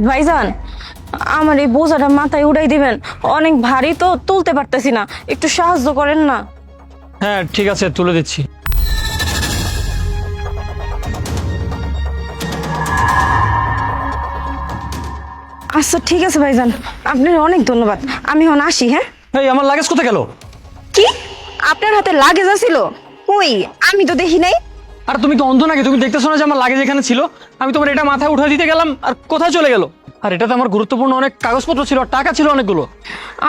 ভাইজান, আমার এই বোঝাটা মাথায় উড়াই দিবেন, অনেক ভারী তো তুলতে পারতেছি না, একটু সাহায্য করেন না। হ্যাঁ ঠিক আছে, তুলে দিচ্ছি। আচ্ছা ঠিক আছে ভাইজান, আপনার অনেক ধন্যবাদ। আমি এখন আসি। হ্যাঁ, এই আমার লাগেজ কোথায় গেল? কি আপনার হাতে লাগেজ আছিল? কই, আমি তো দেখি নাই। আর তুমি কি অন্ধ নাকি? তুমি দেখতেছো না যে আমার লাগেজ এখানে ছিল? আমি তোমার এটা মাথায় উঠে দিতে গেলাম, আর কোথায় চলে গেল? আর এটাতে আমার গুরুত্বপূর্ণ অনেক কাগজপত্র ছিল, আর টাকা ছিল অনেকগুলো।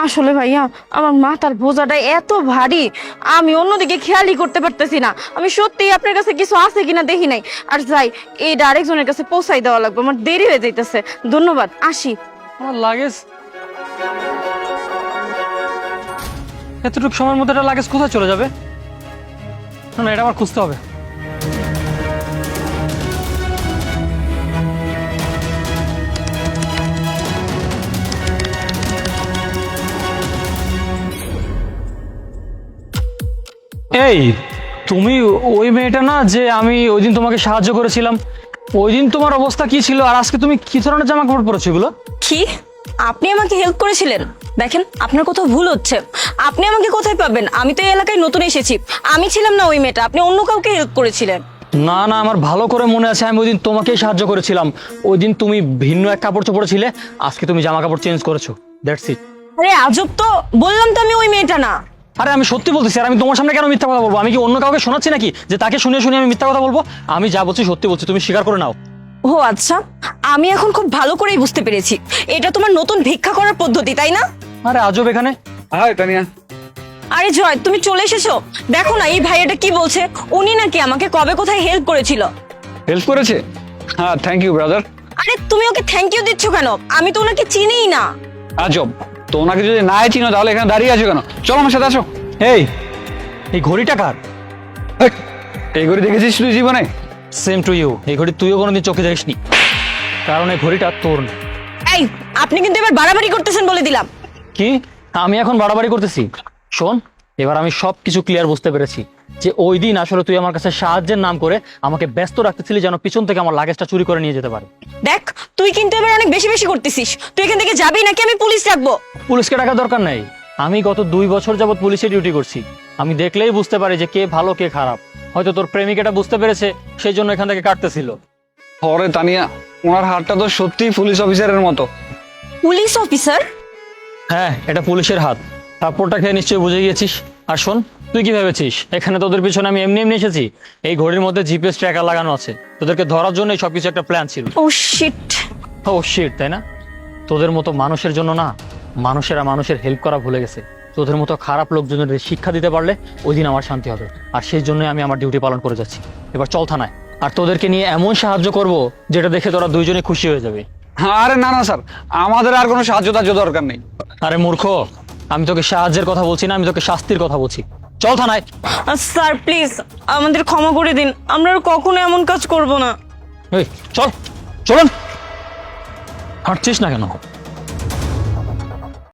আসলে ভাইয়া, আমার মাথার বোঝাটা এত ভারী, আমি অন্যদিকে খেয়ালই করতে পারতেছি না। আমি সত্যিই আপনার কাছে কিছু আছে কিনা দেখি নাই। আর যাই, এইটা আরেকজনের কাছে পৌঁছাই দেওয়া লাগবে, আমার দেরি হয়ে যাইতেছে। ধন্যবাদ, আসি। আমার লাগেজ এতটুকু সময়ের মধ্যে এটা লাগেজ কোথায় চলে যাবে? না না, এটা আমার খুঁজতে হবে। এই, তুমি ওই মেয়েটা না যে আমি ওই দিন তোমাকে সাহায্য করেছিলাম? ওই দিন তোমার অবস্থা কি ছিল, আর আজকে তুমি কি ধরনের জামা কাপড় পরেছো এগুলো? কি, আপনি আমাকে হেল্প করেছিলেন? দেখেন, আপনার কোথাও ভুল হচ্ছে। আপনি আমাকে কোথায় পাবেন? আমি তো এই এলাকায় নতুন এসেছি, আমি ছিলাম না ওই মেয়েটা। আপনি অন্য কাউকে হেল্প করেছিলেন। না না, আমার ভালো করে মনে আছে, আমি ওই দিন তোমাকেই সাহায্য করেছিলাম। ওই দিন তুমি ভিন্ন এক কাপড় চোপড়ে ছিলে, আজকে তুমি জামা কাপড় চেঞ্জ করেছো, দ্যাটস ইট। আরে আজব তো, বললাম তো আমি ওই মেয়েটা না। আরে আমি সত্যি বলতেছি, আর আমি তোমার সামনে কেন মিথ্যা কথা বলবো? আমি কি অন্য কাউকে শোনাচ্ছি নাকি যে তাকে শুনে শুনে আমি মিথ্যা কথা বলবো? আমি যা বলছি সত্যি বলছি, তুমি স্বীকার করে নাও। ও আচ্ছা, আমি এখন খুব ভালো করেই বুঝতে পেরেছি, এটা তোমার নতুন ভিক্ষা করার পদ্ধতি, তাই না? আরে আজব এখানে। হাই তানিয়া। আরে জয়, তুমি চলে এসেছো। দেখো না এই ভাইয়াটা কি বলছে, উনি নাকি আমাকে কবে কোথায় হেল্প করেছিল। হেল্প করেছে? হ্যাঁ, থ্যাংক ইউ ব্রাদার। আরে তুমি ওকে থ্যাংক ইউ দিচ্ছ কেন? আমি তো ওনাকে চিনিই না। আজব, তো ওনাকে যদি নাই চিনো তাহলে এখানে দাঁড়িয়ে আছো কেন? চলো আমার সাথে আসো। এই, এই ঘড়িটা কার? হেই, এই ঘড়ি দেখেছিস তুই জীবনে? সেম টু ইউ, এই ঘড়ি তুইও কোনোদিন চোখে দেখিসনি, কারণ এই ঘড়িটা তোর না। এই, আপনি কিন্তু এবার বাড়াবাড়ি করতেছেন বলে দিলাম। কি, আমি এখন বাড়াবাড়ি করতেছি? শোন, এবার আমি সবকিছু ক্লিয়ার বুঝতে পেরেছি যে ওই দিন আসলে তুই আমার কাছে সাহায্যের নাম করে আমাকে ব্যস্ত রাখতেছিলি যেন পিছন থেকে আমার লাগেজটা চুরি করে নিয়ে যেতে পারে। দেখ, তুই কিন্তু এবার অনেক বেশি বেশি করতেছিস। তুই এখান থেকে যাবি নাকি আমি পুলিশ রাখবো? পুলিশকে ডাকার দরকার নেই, আমি গত 2 বছর যাবত পুলিশে ডিউটি করছি। আমি দেখলেই বুঝতে পারি যে কে ভালো কে খারাপ। হয়তো তোর প্রেমিক এটা বুঝতে পেরেছে, সেই জন্য এখান থেকে কাটতেছিল। হরে তানিয়া, ওনার হাতটা তো সত্যিই পুলিশ অফিসারের মতো। Police officer? হ্যাঁ, এটা পুলিশের হাত। থাপ্পড়টা খেয়ে নিশ্চয়ই বুঝে গিয়েছিস। আর শোন, তুই কি ভেবেছিস এখানে তোদের পিছনে আমি এমনি এমনি এসেছি? এই ঘড়ির মধ্যে জিপিএস ট্র্যাকার লাগানো আছে, তোদেরকে ধরার জন্য সবকিছু একটা প্ল্যান ছিল। ও শিট। ও শিট, তাই না? তোদের মতো মানুষের জন্য না, মানুষেরা মানুষের হেল্প করা ভুলে গেছে। তোদের মতো খারাপ লোকজনের শিক্ষা দিতে পারলে ওই দিন আমার শান্তি হবে। আর সেই জন্যই আমি আমার ডিউটি পালন করে যাচ্ছি। এবার চল থানায়, আর তোদেরকে নিয়ে এমন সাহায্য করব যেটা দেখে তোরা দুইজনে খুশি হয়ে যাবে। আরে না না স্যার, আমাদের আর কোনো সাহায্য টাহায্য দরকার নেই। আরে মূর্খ, আমি তোকে সাহায্যের কথা বলছি না, আমি তোকে শাস্তির কথা বলছি। চল থানায়। স্যার প্লিজ, আমাদের ক্ষমা করে দিন, আমরা আর কখনো এমন কাজ করব না। এই চল, চলুন। হাঁটছিস না কেন?